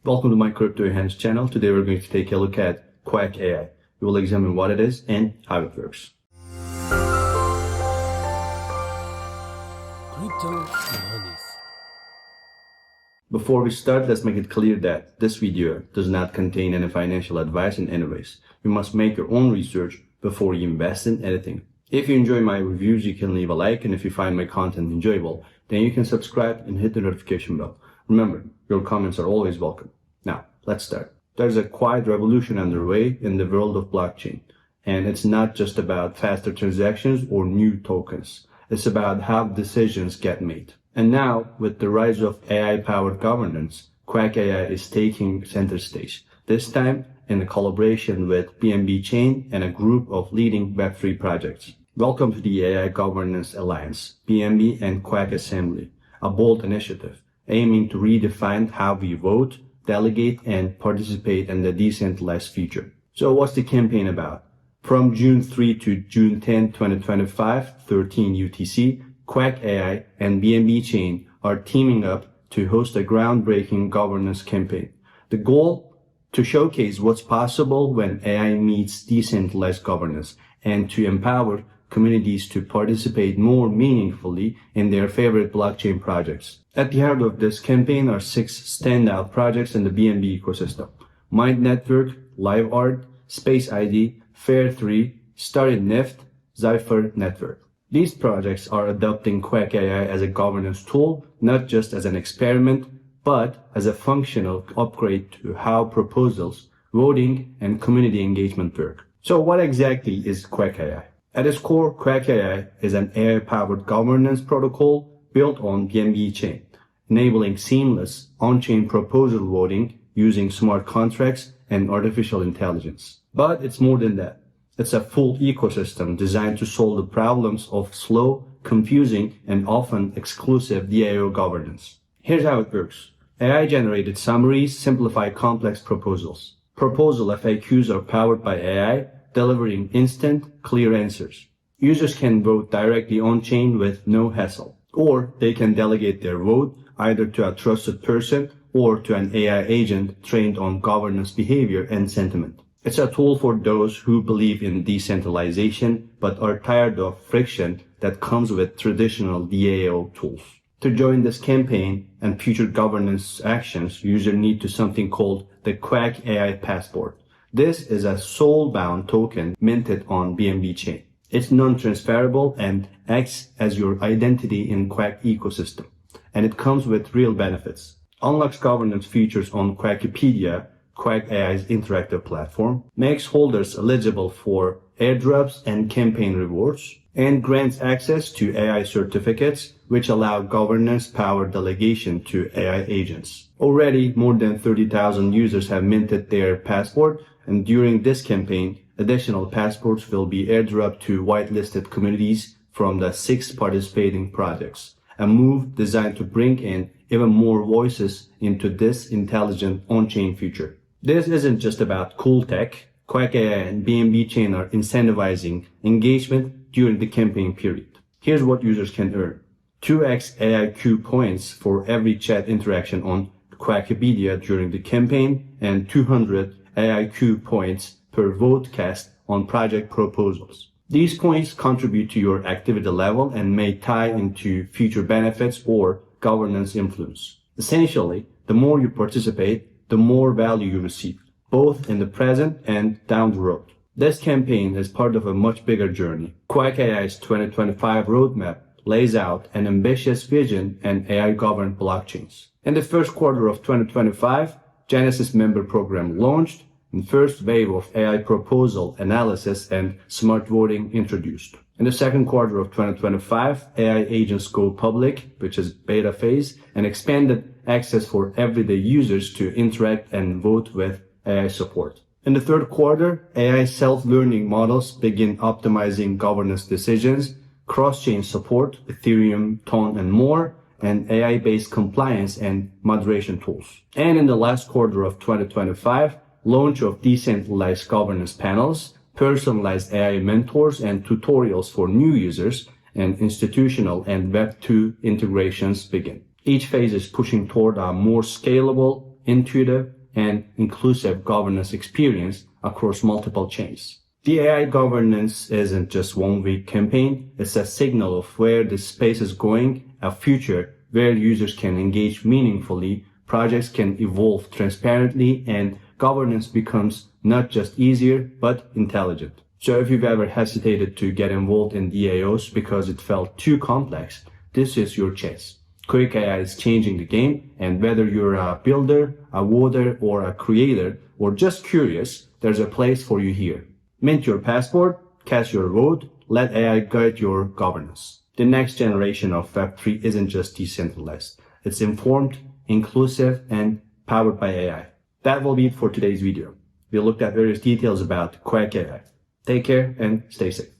Welcome to my Crypto Hands channel. Today we're going to take a look at Quack AI. We will examine what it is and how it works. Crypto Hands. Before we start, let's make it clear that this video does not contain any financial advice in any ways. You must make your own research before you invest in anything. If you enjoy my reviews, you can leave a like, and if you find my content enjoyable, then you can subscribe and hit the notification bell. Remember, your comments are always welcome. Now, let's start. There's a quiet revolution underway in the world of blockchain, and it's not just about faster transactions or new tokens. It's about how decisions get made. And now, with the rise of AI-powered governance, Quack AI is taking center stage, this time in a collaboration with BNB chain and a group of leading Web3 projects. Welcome to the AI Governance Alliance, BNB and Quack Assembly, a bold initiative aiming to redefine how we vote, delegate, and participate in the decentralized future. So what's the campaign about? From June 3 to June 10, 2025, 13 UTC, Quack AI and BNB chain are teaming up to host a groundbreaking governance campaign. The goal? To showcase what's possible when AI meets decentralized governance and to empower communities to participate more meaningfully in their favorite blockchain projects. At the heart of this campaign are 6 standout projects in the BNB ecosystem: Mind Network, Live Art, Space ID, Fair3, Starry Nift, Zypher Network. These projects are adopting Quack AI as a governance tool, not just as an experiment, but as a functional upgrade to how proposals, voting, and community engagement work. So what exactly is Quack AI? At its core, Quack AI is an AI-powered governance protocol built on BNB chain, enabling seamless on-chain proposal voting using smart contracts and artificial intelligence. But it's more than that. It's a full ecosystem designed to solve the problems of slow, confusing, and often exclusive DAO governance. Here's how it works. AI-generated summaries simplify complex proposals. Proposal FAQs are powered by AI, delivering instant, clear answers. Users can vote directly on-chain with no hassle, or they can delegate their vote either to a trusted person or to an AI agent trained on governance behavior and sentiment. It's a tool for those who believe in decentralization but are tired of friction that comes with traditional DAO tools. To join this campaign and future governance actions, users need to something called the Quack AI Passport. This is a soul-bound token minted on BNB chain. It's non-transferable and acts as your identity in Quack ecosystem, and it comes with real benefits. Unlocks governance features on Quackipedia, Quack AI's interactive platform, makes holders eligible for airdrops and campaign rewards, and grants access to AI certificates, which allow governance-powered delegation to AI agents. Already, more than 30,000 users have minted their passport, and during this campaign, additional passports will be airdropped to whitelisted communities from the 6 participating projects, a move designed to bring in even more voices into this intelligent on-chain future. This isn't just about cool tech. Quack AI and BNB chain are incentivizing engagement during the campaign period. Here's what users can earn. 2x AIQ points for every chat interaction on Quackipedia during the campaign, and 200 AIQ points per vote cast on project proposals. These points contribute to your activity level and may tie into future benefits or governance influence. Essentially, the more you participate, the more value you receive, both in the present and down the road. This campaign is part of a much bigger journey. Quack AI's 2025 roadmap lays out an ambitious vision and AI-governed blockchains. In the first quarter of 2025, Genesis member program launched, and first wave of AI proposal analysis and smart voting introduced. In the second quarter of 2025, AI agents go public, which is beta phase, and expanded access for everyday users to interact and vote with AI support. In the third quarter, AI self-learning models begin optimizing governance decisions, cross-chain support, Ethereum, Ton, and more, and AI-based compliance and moderation tools. And in the last quarter of 2025, launch of decentralized governance panels, personalized AI mentors and tutorials for new users, and institutional and Web2 integrations begin. Each phase is pushing toward a more scalable, intuitive, and inclusive governance experience across multiple chains. The AI governance isn't just one week campaign, it's a signal of where the space is going, a future where users can engage meaningfully, projects can evolve transparently, and governance becomes not just easier, but intelligent. So if you've ever hesitated to get involved in DAOs because it felt too complex, this is your chance. Quack AI is changing the game, and whether you're a builder, a voter, or a creator, or just curious, there's a place for you here. Mint your passport, cast your vote, let AI guide your governance. The next generation of Web3 isn't just decentralized. It's informed, inclusive, and powered by AI. That will be it for today's video. We looked at various details about Quack AI. Take care and stay safe.